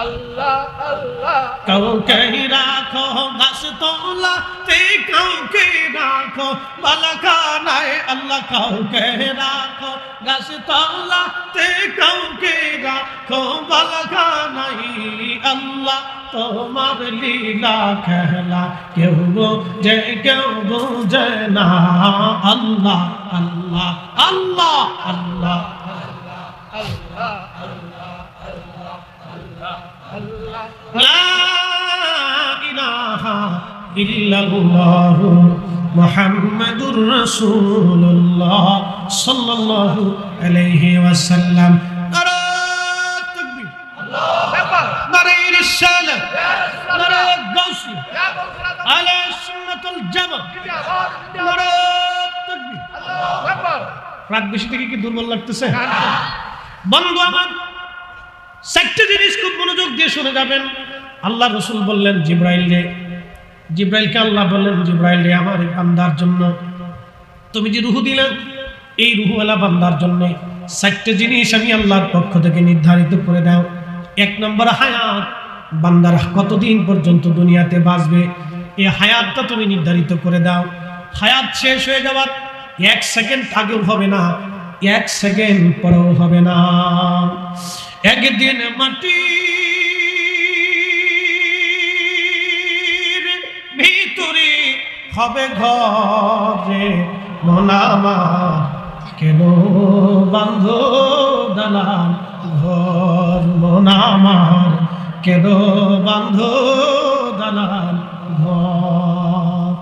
আল্লাহ আল্লাহ কাউকে রাখো গাছ তলাতে কাউকে রাখো বালাখানায় আল্লাহ কাউকে রাখো গাছ তলাতে কাউকে রাখো বালাখানায় আল্লাহ তোমার লীলা খেলা কেউ বোঝে কেউ বোঝে না আল্লাহ আল্লাহ আল্লাহ আল্লাহ আল্লাহ লা ইলাহা ইল্লাল্লাহ মুহাম্মাদুর রাসূলুল্লাহ সাল্লাল্লাহু আলাইহি ওয়াসাল্লাম নারে তাকবীর আল্লাহু আকবার নারে রিসালাত নারে গাউসি আলা সুন্নাতুল জামাত নারে তাকবীর আল্লাহু আকবার রাত বেশি থেকে কি দুর্বল লাগতেছে বন্ধু আমার চারটি জিনিস খুব মনোযোগ দিয়ে শুনে যাবেন আল্লাহ রাসূল বললেন জিবরাইলকে আল্লাহ বললেন জিবরাইল রে আমার এই বান্দার জন্য তুমি যে রূহ দিলেন এই রূহওয়ালা বান্দার জন্য চারটি জিনিস আমি আল্লাহর পক্ষ থেকে নির্ধারিত করে দাও এক নম্বর হায়াত বান্দার কতদিন পর্যন্ত দুনিয়াতে বাঁচবে এই হায়াতটা তুমি নির্ধারিত করে দাও হায়াত শেষ হয়ে যাওয়ার 1 সেকেন্ড আগেও হবে না 1 সেকেন্ড পরেও হবে না একদিন মাটির ভিতরে হবে ঘরে মনামা কেন বান্ধ দালান ঘর মনামার কেন বান্ধ দালান ঘর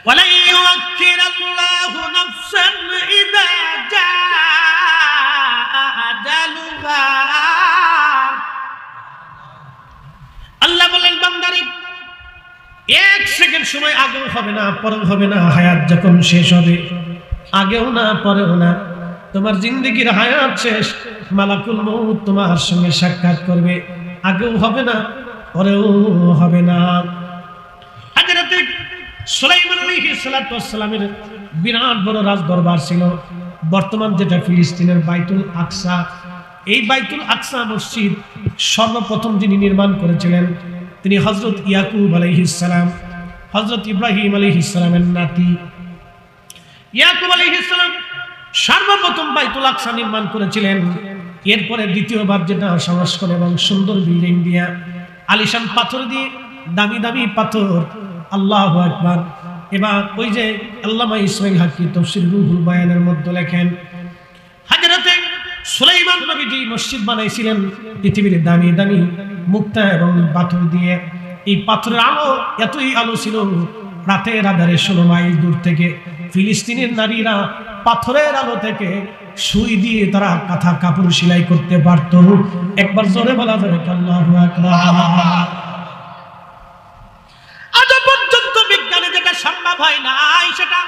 ওয়ালা ইউআখির আল্লাহু নাফসান ইযা আল্লাহ বলেন বান্দারে 1 সেকেন্ড সময় আগেও হবে না পরেও হবে না হায়াত যখন শেষ হবে আগেও না পরেও না তোমার জিন্দেগীর হায়াত শেষ মালাকুল মউত তোমার সঙ্গে সাক্ষাৎ করবে আগেও হবে না পরেও হবে না হযরত সুলাইমান আলাইহিস সালাতু ওয়াস সালামের বিরাট বড় রাজ দরবার ছিল বর্তমান যেটা ফিলিস্তিনের বাইতুল আকসা এই বাইতুল আকসা মসজিদ সর্বপ্রথম যিনি নির্মাণ করেছিলেন তিনি হযরত ইয়াকুব আলাইহিস সালাম হযরত ইব্রাহিম আলাইহিস সালামের নাতি ইয়াকুব আলাইহিস সালাম সর্বপ্রথম বাইতুল আকসা নির্মাণ করেছিলেন এরপরে দ্বিতীয়বার যেটা সংস্কার এবং সুন্দর বিল্ডিং দিয়া আলিশান পাথর দিয়ে দামি দামি পাথর আল্লাহু আকবার এবার ওই যে আল্লামা ইসমাইল হাকি তাফসীর রুহুল বায়ানের মধ্যে লেখেন হযরত সুলাইমান নবী যে মসজিদ বানাইছিলেন পৃথিবীর দামি দামি মুক্তা এবং পাথর দিয়ে এই পাথরের আলো এতই আলো ছিল রাতের আধারে 16 মাইল দূর থেকে ফিলিস্তিনের নারীরা পাথরের আলো থেকে সুই দিয়ে তারা কাঁথা কাপড় সেলাই করতে পারত। একবার জোরে বলা যাবে আল্লাহু আকবার। আজ পর্যন্ত বিজ্ঞানে যেটা সম্ভব হয় নাই সেটা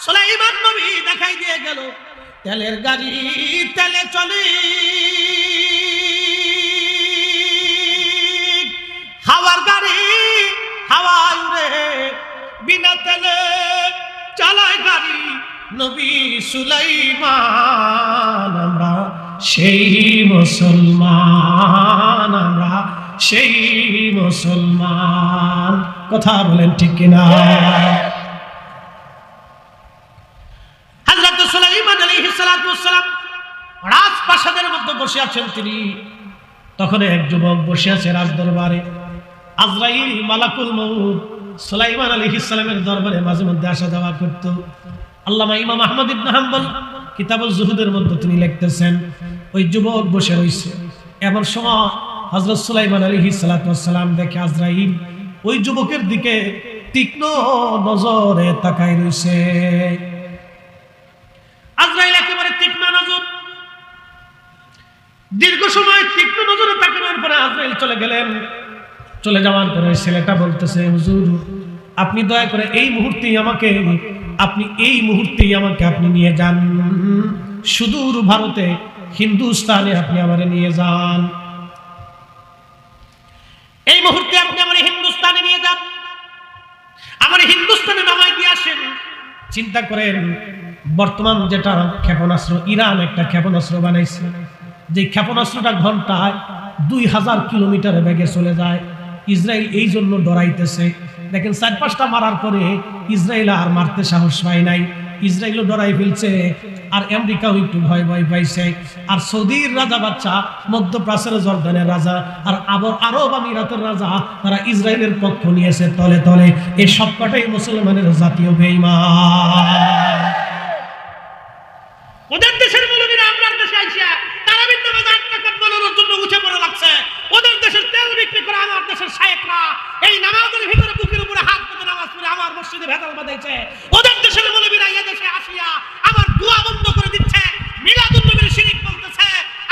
সুলাইমান নবী দেখাই দিয়ে গেল। তেলের গাড়ি তেলে চলে, হাওয়ার গাড়ি হাওয়ায় উড়ে, বিনা তেলে চালায় গাড়ি নবী সুলাইমান। আমরা সেই মুসলমান, আমরা সেই মুসলমান। কথা বলেন ঠিক কিনা? হযরত সুলাইমান আলাইহিস সালাতু ওয়াস সালাম রাজপ্রাসাদের মধ্যে বসে আছেন তিনি। তখন এক যুবক বসে আছে রাজদরবারে। আজরাইল মালাকুল মউত সুলাইমান আলাইহিস সালামের দরবারে মাঝে মধ্যে আসা যাওয়া করত। আল্লামা ইমাম আহমদ ইবনে হাম্বল কিতাবুজ জুহুদের মধ্যে তিনি লিখতেছেন, ওই যুবক বসে রইছে। এমন সময় হযরত সুলাইমান আলাইহিস সালাতু ওয়াস সালাম দেখে আজরাইল ওই যুবকের দিকে তীক্ষ্ণ নজরে তাকায় রইছে। আজরাইল একেবারে তীক্ষ্ণ নজর, দীর্ঘ সময় তীক্ষ্ণ নজরে তাকানোর পরে আজরাইল চলে গেলেন। চলে যাওয়ার পরে ছেলেটা বলতেছে, হুজুর আপনি দয়া করে এই মুহূর্তেই আমাকে আপনি নিয়ে যান, সুদূর ভারতে হিন্দুস্তানে আপনি আমারে নিয়ে যান। এই মুহূর্তে আপনি আমারে হিন্দুস্তানে নিয়ে যান, আমার হিন্দুস্তানে নামায় দিয়ে আসেন। চিন্তা করেন, বর্তমান যেটা ক্ষেপণাস্ত্র, ইরান একটা ক্ষেপণাস্ত্র বানাইছে, যে ক্ষেপণাস্ত্রটা ঘন্টায় 2000 কিলোমিটার বেগে চলে যায়। ইসরায়েল এই জন্য ডরাইতেছে। দেখেন 4-5টা মারার পরে ইসরায়েল আর মারতে সাহস পায় নাই, ইসরায়েলও ডরাই ফেলছে, আর আমেরিকাও একটু ভয় ভয় পাইছে। আর সৌদির রাজা বাচ্চা, মধ্যপ্রাচ্যের জর্দানের রাজা, আর আরব আমিরাতের রাজা, তারা ইসরায়েলের পক্ষ নিয়েছে তলে তলে। এই সবকটাই মুসলমানের জাতীয় বেঈমান। ওদের দেশের মৌলবীরা আপনার দেশে আইসা তারাবির নামাজ 8 রাকাত পড়ানোর জন্য উঠে পড়ে লাগছে। ওদের দেশের তেল বিক্রি করে আমার দেশের শায়েখরা এই নামাজের ভিতরে বুকের উপরে হাত পেতে নামাজ পড়ে আমার মসজিদে ভেজাল বাঁধাইছে। ওদের দেশের মৌলবীরা এই দেশে আসিয়া আমার দোয়া বন্ধ করে দিচ্ছে, মিলাদুন নবীর শিরিক বলতেছে,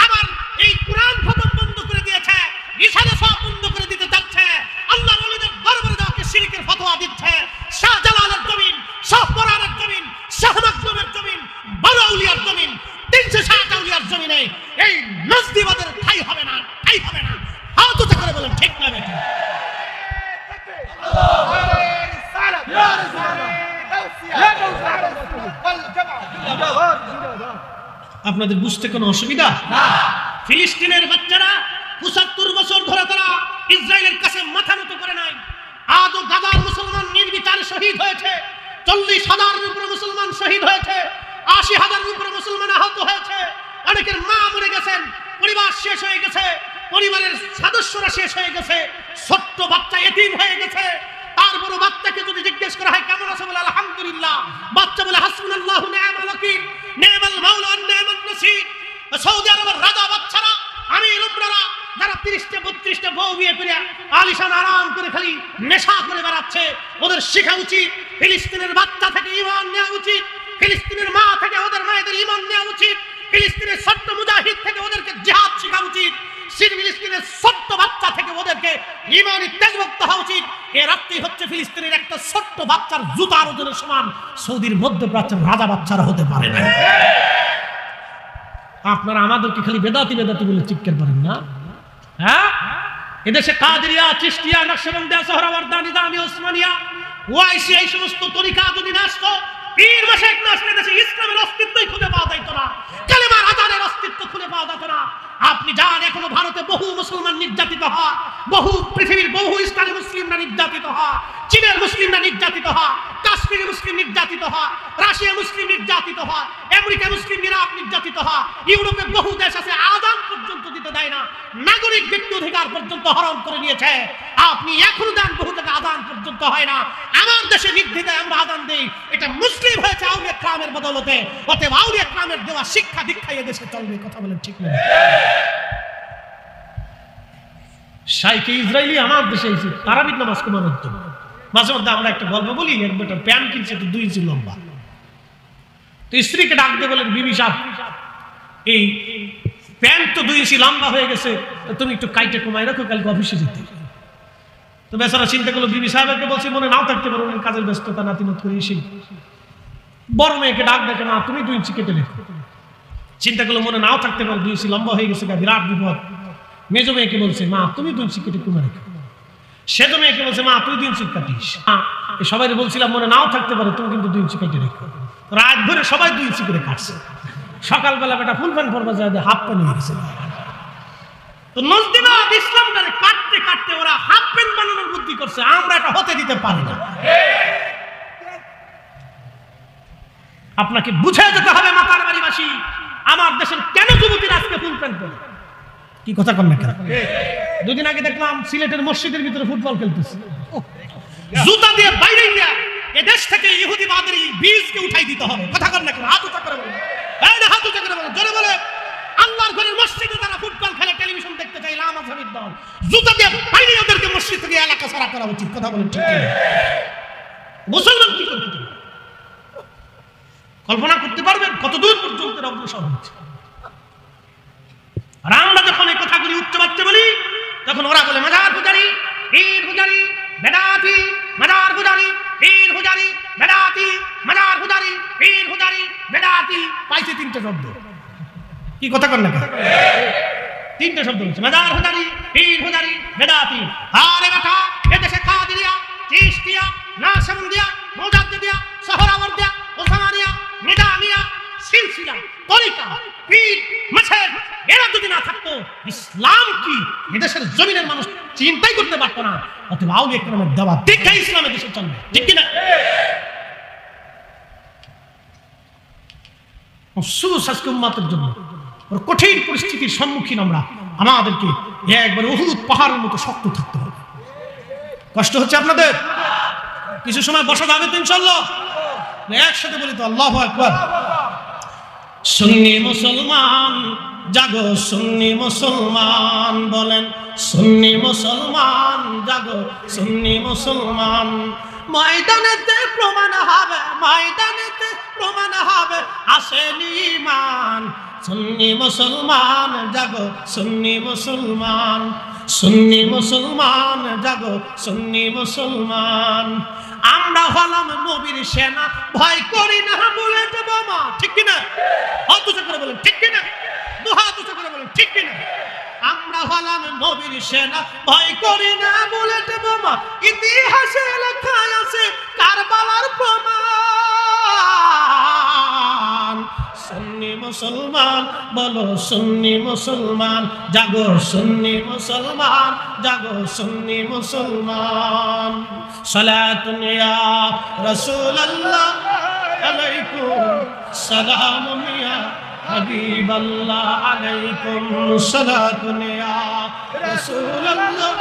আমার এই কুরআন খতম বন্ধ করে দিয়েছে, রিসালা সব বন্ধ করে দিতে যাচ্ছে, আল্লাহর ওলিদের দরবারে যাওয়াকে শিরিকের ফতোয়া দিচ্ছে। শাহজালালের জমিন, শাহপরানের জমিন, শাহমাকদুমের জমিন, বড় আউলিয়ার জমিন, 360 আউলিয়ার জমিনে এই নজদিবাদের ঠাই হবে না, ঠাই হবে না। হাত উঁচু করে বলেন ঠিক না বেঠিক? আপনাদের বুঝতে কোনো অসুবিধা? ফিলিস্তিনের বাচ্চারা 75 বছর ধরে তারা ইসরায়েলের কাছে মাথা নত করে নাই। আজও গাজার মুসলমান নির্বিচারে শহীদ হয়েছে। 40,000-এর উপরে মুসলমান শহীদ হয়েছে, 80,000-এর উপরে মুসলমান আহত হয়েছে। অনেকের মা মরে গেছেন, পরিবার শেষ হয়ে গেছে, পরিবারের সদস্যরা শেষ হয়ে গেছে, ছোট্ট বাচ্চা এতিম হয়ে গেছে। তারপরও বাচ্চাকে যদি জিজ্ঞেস করা হয় কেমন আছে, বলে আলহামদুলিল্লাহ। বাচ্চা বলে হাসবুনাল্লাহু নি'মাল ওয়াকিল, নি'মাল মাওলা ওয়া নি'মান নাসির। সৌদি আরবের রাজা বাচ্চারা, আমির উমরারা, যারা 30-32টা বউ বিয়ে করে আলিশান আরাম করে খালি নেশা করে বেড়াচ্ছে, ওদের শেখা উচিত ফিলিস্তিনের বাচ্চা থেকে ঈমান নেওয়া উচিত, ফিলিস্তিনের মা থেকে ওদের মায়েদের ঈমান নেওয়া উচিত, ফিলিস্তিনের ছোট্ট মুজাহিদ থেকে ওদেরকে জিহাদ শেখা উচিত, ফিলিস্তিনের ছোট্ট বাচ্চা থেকে ওদেরকে ঈমানি দেশভক্ত হওয়া উচিত। এর অর্থই হচ্ছে ফিলিস্তিনের একটা ছোট্ট বাচ্চার জুতার ওজনের সমান সৌদির মধ্যপ্রাচ্যের রাজা বাচ্চারা হতে পারে না। আপনারা আমাদেরকে খালি বেদাতি বেদাতি বলে চিৎকার করেন না? হ্যাঁ, এদেশে কাদেরিয়া, চিশতিয়া, নকশবন্দিয়া, সোহরাওয়ার্দী, দামি, ওসমানিয়া, ওয়াইসি, এই সমস্ত তরিকা যদি না আসতো, পীর মাশায়েখ না আসলে দেশে ইসলামের অস্তিত্বই খুঁজে পাওয়া যেত না, কালেমার আযানের অস্তিত্ব খুঁজে পাওয়া যেত না। আপনি যান, এখনো ভারতে বহু মুসলমান নির্যাতিত হয়, বহু পৃথিবীর বহু স্থানে মুসলিমরা নির্যাতিত হয়, চীনের মুসলিমরা নির্যাতিত হয়, কাশ্মীরি মুসলিম নির্যাতিত হয়, রাশিয়া মুসলিম নির্যাতিত হয়, আমেরিকা মুসলিম ইরাক নির্যাতিত হয়, ইউরোপে বহু দেশ আছে আযান পর্যন্ত দিতে দেয় না, নাগরিক ব্যক্তি অধিকার পর্যন্ত হরণ করে নিয়েছে। আপনি এখনো যান, বহু জায়গায় আযান পর্যন্ত হয় না। আমার দেশে নির্দ্বিধায় আমরা আযান দেই, এটা মুসলিম হয়েছে আউলিয়া কিরামের বদৌলতে। অতএব আউলিয়া কিরামের দেওয়া শিক্ষা দীক্ষা এ দেশে চলবে। কথা বলেন ঠিক না? শাইখে ইসরায়েলি আমার দেশে এসে তারাবির নামাজ কমানোর জন্য মাঝে মধ্যে আমরা একটা গল্প বলি, একটা প্যান্ট কিনছে, তো 2 ইঞ্চি লম্বা, তো স্ত্রীকে ডাক দিয়ে বলেন, বিবি সাহেব, এই প্যান্ট তো 2 ইঞ্চি লম্বা হয়ে গেছে, তুমি একটু কাইটে কমাই রাখো, কালকে অফিসে যেতে। তো বেচারা চিন্তা করলো, বিবি সাহেবকে বলছি মনে নাও থাকতে পারো, কাজের ব্যস্ততা নাতিনত করে এসে বড় মেয়েকে ডাক দেখে, মা তুমি 2 ইঞ্চি কেটে রেখো। চিন্তা করলো মনে নাও থাকতে পারো, 2 ইঞ্চি লম্বা হয়ে গেছে, বিরাট বিপদ। মেজো মেয়েকে বলছে, মা তুমি 2 ইঞ্চি কেটে কমে রেখো। সেজো মেয়েকে বলছে, মা তুই 2 ইঞ্চি কাটিস। সবাই বলছিলাম মনে নাও থাকতে পারে, তুমি কিন্তু 2 ইঞ্চি কেটে রেখো। রাত ধরে সবাই 2 ইঞ্চি করে কাটছে। সকালবেলা বেটা ফুল প্যান্ট পরবা যায়, হাফ প্যান্ট হয়ে গেছে। তো নজদিবাদ ইসলামটারে কাটতে কাটতে ওরা হাফ প্যান্ট বানানোর বুদ্ধি করছে, আমরা এটা হতে দিতে পারি না। আপনাকে বুঝে যেতে হবে মাতার বাড়িবাসী, আমার দেশের কেন যুবতীরা আজকে ফুল প্যান্ট পরে? কি কথা কন না কেন? 2 দিন আগে দেখলাম সিলেটের মসজিদের ভিতরে ফুটবল খেলতেছে, জুতা দিয়ে বাইরে গিয়া এদেশ থেকে ইহুদিবাদের বীজকে উঠাই দিতে হবে। কথা কন না কেন? হাত উঁচা করে বলেন, এই না হাত উঁচা করে বলেন, জোরে বলে। আল্লাহর ঘরের মসজিদে যারা ফুটবল খেলে, টেলিভিশন দেখতে চাই, লামাজের দল, জুতা দিয়ে বাইরে ওদেরকে মসজিদ থেকে এলাকা ছাড়া করা উচিত। কথা বলেন ঠিক কি? মুসলমান কি করতে পারে? কল্পনা করতে পারবেন কত দূর পর্যন্ত অগ্রসর হচ্ছে? আর আমরা যখন এই কথাগুলি উচ্চ বাচ্চা বলি, তখন ওরা বলে মাজার পূজারি, পীর পূজারি, বেদাতি, মাজার পূজারি, পীর পূজারি, বেদাতি, মাজার পূজারি, পীর পূজারি, বেদাতি। পাইছে 3টে শব্দ। কি কথা কন না? 3টে শব্দ হচ্ছে, মাজার পূজারি, পীর পূজারি, বেদাতি। আরে বেটা, এদেশে কাদিরিয়া, চিশতিয়া, নাশবন্দিয়া, মুজাদ্দিদিয়া, সোহরাওয়ার্দিয়া, ওসমানিয়া, নিজামিয়া, সিলসিলা, তরিকা, পীর, মাঝহের, এরা যদি না থাকতো ইসলাম কি এদেশের জমিনের মানুষ চিন্তাই করতে পারতো না। অতএব আউলিয়া কেরামের দেওয়া দেখে ইসলামের দেশে চলবে, ঠিক কিনা? আফসোস আজকে উম্মতের জন্য কঠিন পরিস্থিতির সম্মুখীন আমরা। আমাদেরকে একবার উহুদ পাহাড়ের মতো শক্ত থাকতে হবে। কষ্ট হচ্ছে আপনাদের? কিছু সময় বসা যাবে তো ইনশাআল্লাহ? একসাথে বলি তো, আল্লাহু আকবার। সুন্নি মুসলমান জাগো, সুন্নি মুসলমান, বলেন সুন্নি মুসলমান জাগো, সুন্নি মুসলমান। ময়দানেতে প্রমাণ হবে, ময়দানেতে প্রমাণ হবে আসল ঈমান। সুন্নি মুসলমান জাগো, সুন্নি মুসলমান, সুন্নি মুসলমান জাগো, সুন্নি মুসলমান। আমরা হলাম নবীর সেনা, ভয় করি না বুলেট বোমা, ঠিক কিনা? হাত উঁচু করে বলেন ঠিক কিনা? 2 হাত উঁচু করে বলেন ঠিক কিনা? আমরা হলাম নবীর সেনা, ভয় করি না বুলেট বোমা। ইতিহাসে লেখা আছে কারবালার প্রমাণ। সুন্নি মুসলমান বলো, সুন্নি মুসলমান জাগো, সুন্নি মুসলমান জাগো, সুন্নি মুসলমান। সালাতুন ইয়া রাসূলুল্লাহ আলাইকুম, সালামুন ইয়া হাবিবাল্লাহ আলাইকুম, সালাতুন ইয়া রাসূলুল্লাহ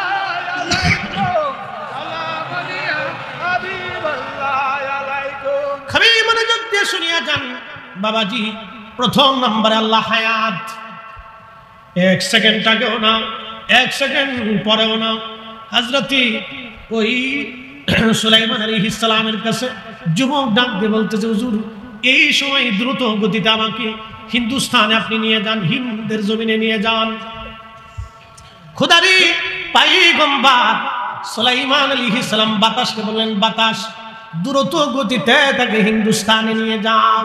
সালামুন ইয়া হাবিবাল্লাহ আলাইকুম। খালি মনোযোগ দিয়ে শুনিয়া যান বাবাজি। প্রথম নম্বরে আল্লাহ হায়াত, 1 সেকেন্ড আগেও না, 1 সেকেন্ড পরেও না। হযরতি ওই সুলাইমান আলাইহিস সালামের কাছে যুবক ডাক দিয়ে বলতেছে, হুজুর এই সময় দ্রুত গতিতে আমাকে হিন্দুস্তানে আপনি নিয়ে যান, হিন্দের জমিনে নিয়ে যান। খোদারি পয়গম্বর সুলাইমান আলাইহিস সালাম বাতাসকে বললেন, বাতাস দ্রুত গতিতে তাকে হিন্দুস্তানে নিয়ে যাও।